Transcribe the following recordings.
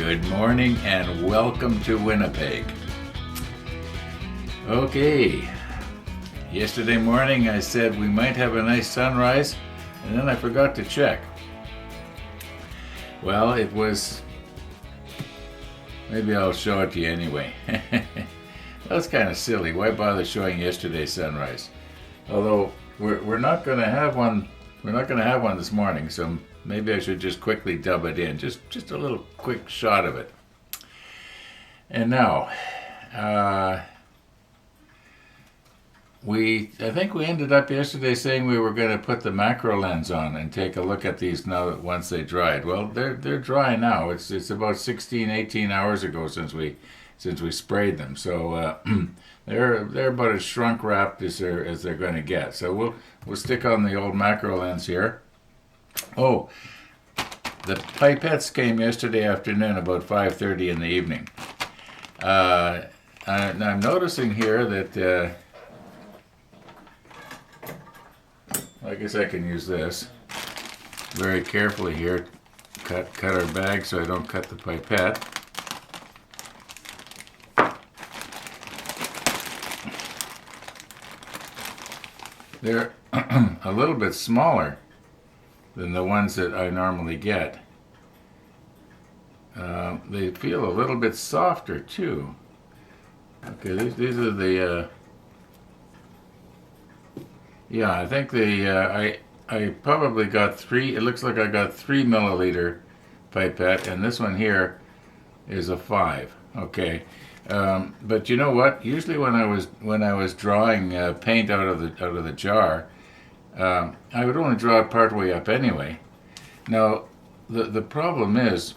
Good morning and welcome to Winnipeg. Okay, yesterday morning I said we might have a nice sunrise, and then I forgot to check. Well, it was... Maybe I'll show it to you anyway. That's kind of silly. Why bother showing yesterday's sunrise? Although we're not going to have one. We're not going to have one this morning, so maybe I should just quickly dub it in. Just a little quick shot of it. And now, I think we ended up yesterday saying we were going to put the macro lens on and take a look at these now that once they dried. Well, they're dry now. It's about 16, 18 hours ago since we sprayed them. So they're about as shrunk wrapped as they're going to get. So we'll stick on the old macro lens here. Oh, the pipettes came yesterday afternoon about 5:30 in the evening. I'm noticing here that I guess I can use this very carefully here. Cut our bag so I don't cut the pipette. They're a little bit smaller than the ones that I normally get. They feel a little bit softer too. Okay, these are the... yeah, I think I probably got three. It looks like I got 3 milliliter pipette, and this one here is a 5. Okay. But you know what? Usually when I was drawing paint out of the jar, I would only draw it part way up anyway. Now, the problem is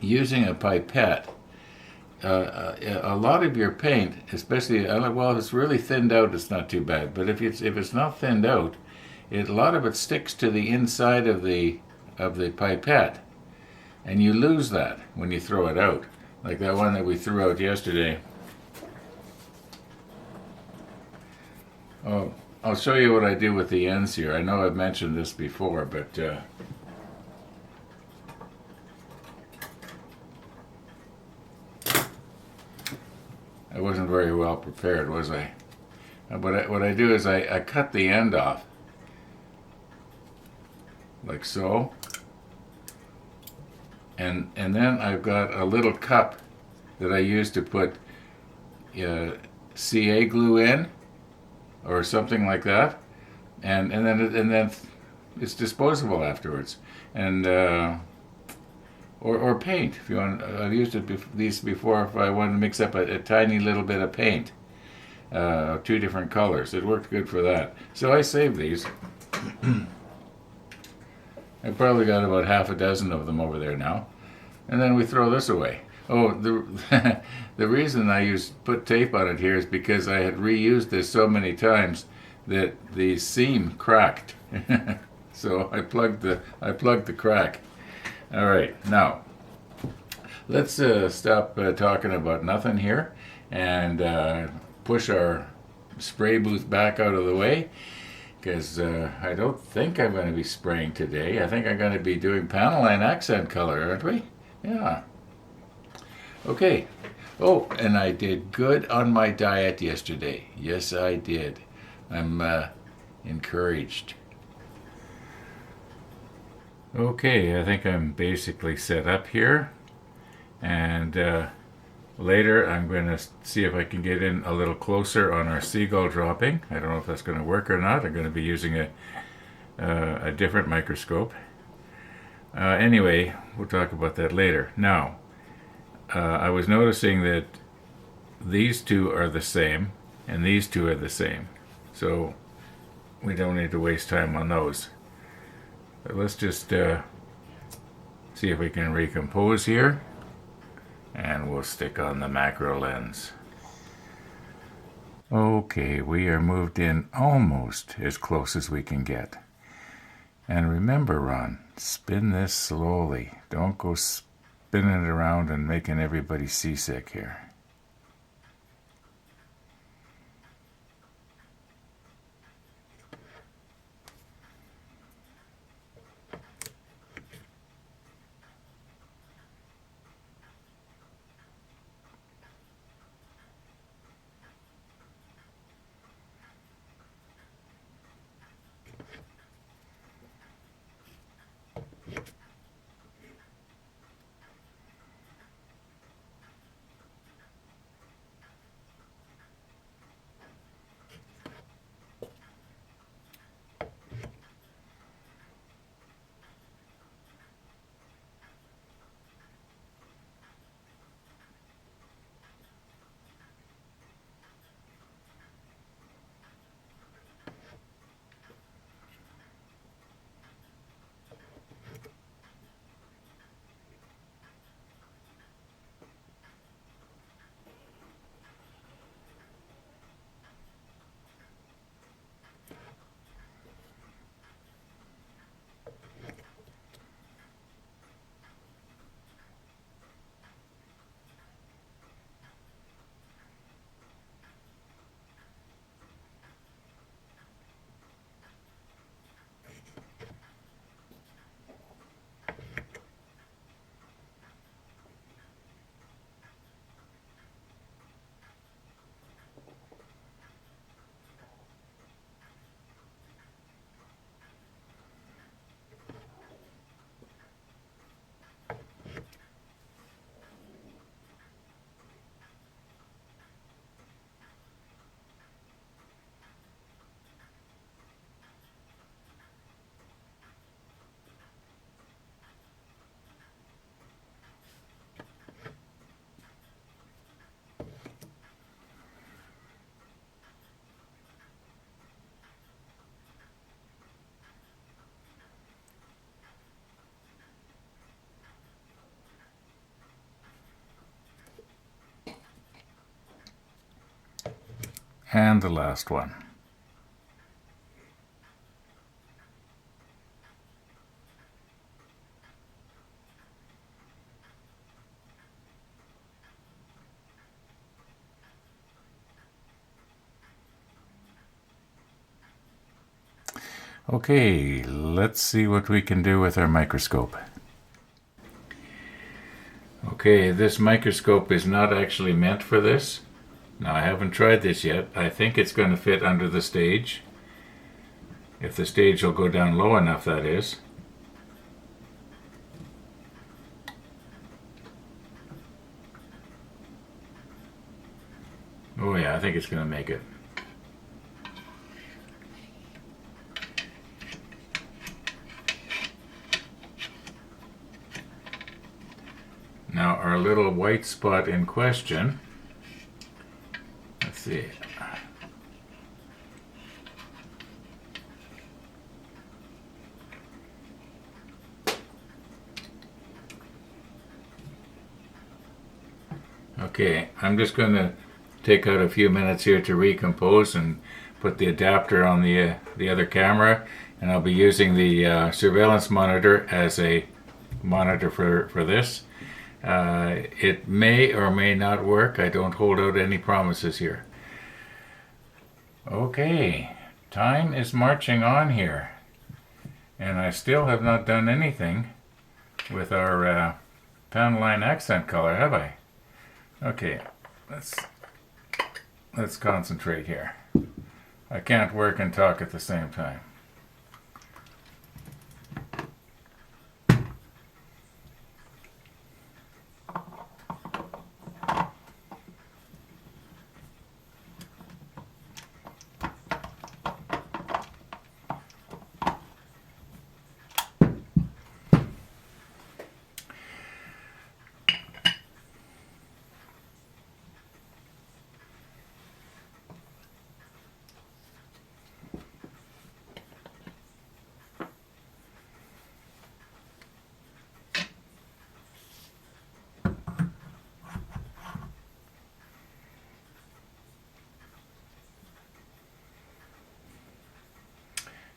using a pipette. A lot of your paint, especially well, if it's really thinned out, it's not too bad. But if it's not thinned out, a lot of it sticks to the inside of the pipette, and you lose that when you throw it out. Like that one that we threw out yesterday. Oh, I'll show you what I do with the ends here. I know I've mentioned this before, but I wasn't very well prepared, was I? But what I do is I cut the end off, like so. And then I've got a little cup that I use to put CA glue in, or something like that, and then it's disposable afterwards, and or paint if you want. I've used these before if I wanted to mix up a tiny little bit of paint, 2 different colors. It worked good for that. So I saved these. I probably got about half a dozen of them over there now. And then we throw this away. Oh, the reason I put tape on it here is because I had reused this so many times that the seam cracked. So I plugged the crack. All right, now let's stop talking about nothing here and push our spray booth back out of the way. Because I don't think I'm going to be spraying today. I think I'm going to be doing panel line accent color, aren't we? Yeah. Okay. Oh, and I did good on my diet yesterday. Yes, I did. I'm encouraged. Okay, I think I'm basically set up here. And later, I'm going to see if I can get in a little closer on our seagull dropping. I don't know if that's going to work or not. I'm going to be using a different microscope. Anyway, we'll talk about that later. Now, I was noticing that these two are the same, and these two are the same. So we don't need to waste time on those. But let's just see if we can recompose here. And we'll stick on the macro lens. Okay, we are moved in almost as close as we can get. And remember, Ron, spin this slowly. Don't go spinning it around and making everybody seasick here. And the last one. Okay, let's see what we can do with our microscope. Okay, this microscope is not actually meant for this. Now, I haven't tried this yet. I think it's going to fit under the stage. If the stage will go down low enough, that is. Oh yeah, I think it's going to make it. Now our little white spot in question, let's see. Okay, I'm just going to take out a few minutes here to recompose and put the adapter on the other camera, and I'll be using the surveillance monitor as a monitor for this. It may or may not work. I don't hold out any promises here. Okay, time is marching on here, and I still have not done anything with our panel line accent color, have I? Okay, let's concentrate here. I can't work and talk at the same time.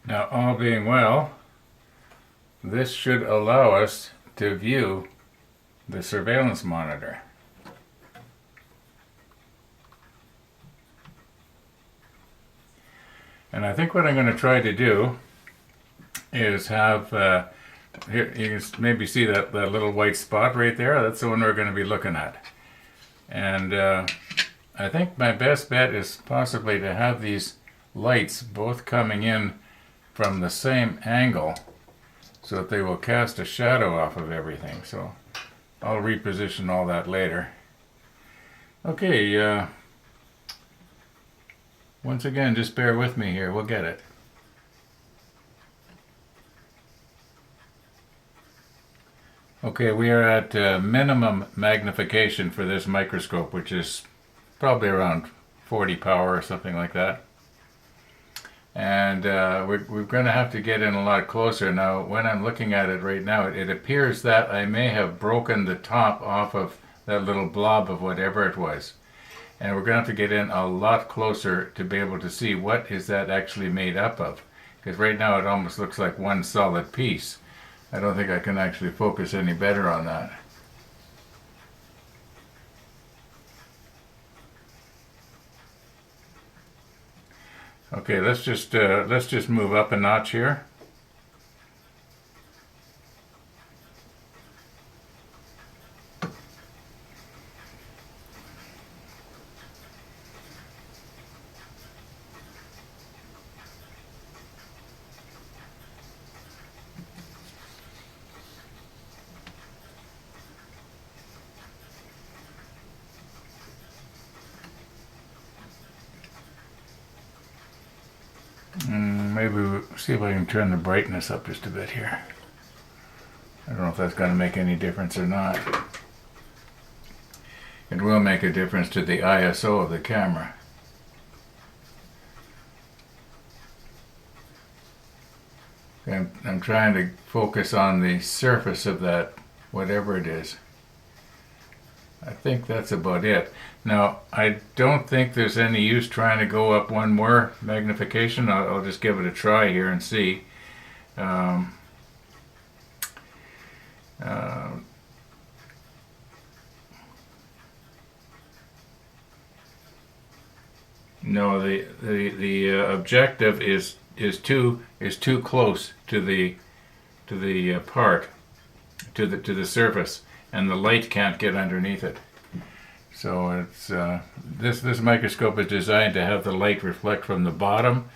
Now, all being well, this should allow us to view the surveillance monitor. And I think what I'm going to try to do is have, here you can maybe see that little white spot right there. That's the one we're going to be looking at. And I think my best bet is possibly to have these lights both coming in from the same angle so that they will cast a shadow off of everything. So I'll reposition all that later. Okay, once again, just bear with me here. We'll get it. Okay, we are at minimum magnification for this microscope, which is probably around 40 power or something like that. And we're going to have to get in a lot closer. Now, when I'm looking at it right now, it appears that I may have broken the top off of that little blob of whatever it was. And we're going to have to get in a lot closer to be able to see what is that actually made up of. Because right now it almost looks like one solid piece. I don't think I can actually focus any better on that. Okay, let's just move up a notch here. Maybe we'll see if I can turn the brightness up just a bit here. I don't know if that's going to make any difference or not. It will make a difference to the ISO of the camera. I'm trying to focus on the surface of that, whatever it is. I think that's about it. Now, I don't think there's any use trying to go up one more magnification. I'll just give it a try here and see. Um, uh, no, the objective is too close to the part to the surface, and the light can't get underneath it. So it's this microscope is designed to have the light reflect from the bottom,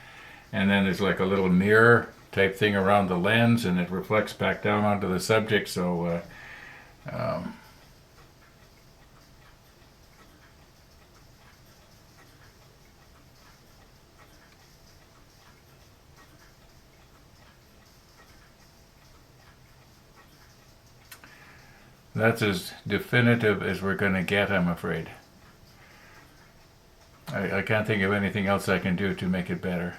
and then there's like a little mirror type thing around the lens, and it reflects back down onto the subject. So that's as definitive as we're going to get, I'm afraid. I can't think of anything else I can do to make it better.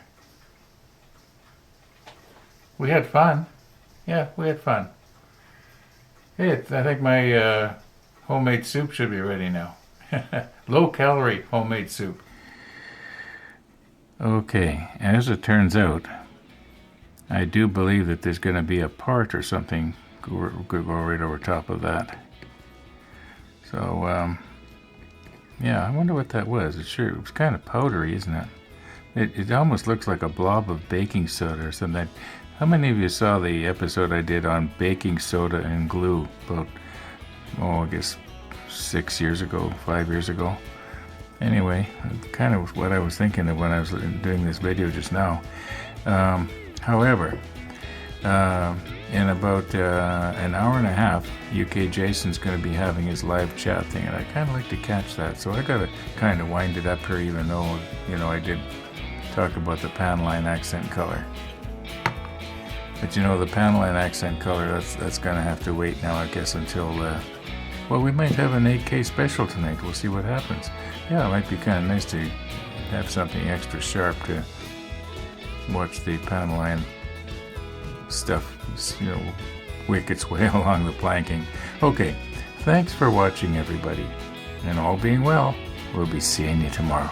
We had fun. Yeah, we had fun. Hey, I think my homemade soup should be ready now. Low-calorie homemade soup. Okay, as it turns out, I do believe that there's going to be a part or something could go right over top of that. So, yeah, I wonder what that was. It was kind of powdery, isn't it? It almost looks like a blob of baking soda or something. How many of you saw the episode I did on baking soda and glue about, I guess 6 years ago, 5 years ago? Anyway, kind of what I was thinking of when I was doing this video just now. However, in about an hour and a half, UK Jason's going to be having his live chat thing, and I kind of like to catch that. So I got to kind of wind it up here, even though, I did talk about the Panline accent color. But the Panline accent color, that's going to have to wait now, I guess, until, we might have an 8K special tonight. We'll see what happens. Yeah, it might be kind of nice to have something extra sharp to watch the Panline stuff, work its way along the planking. Okay, thanks for watching, everybody. And all being well, we'll be seeing you tomorrow.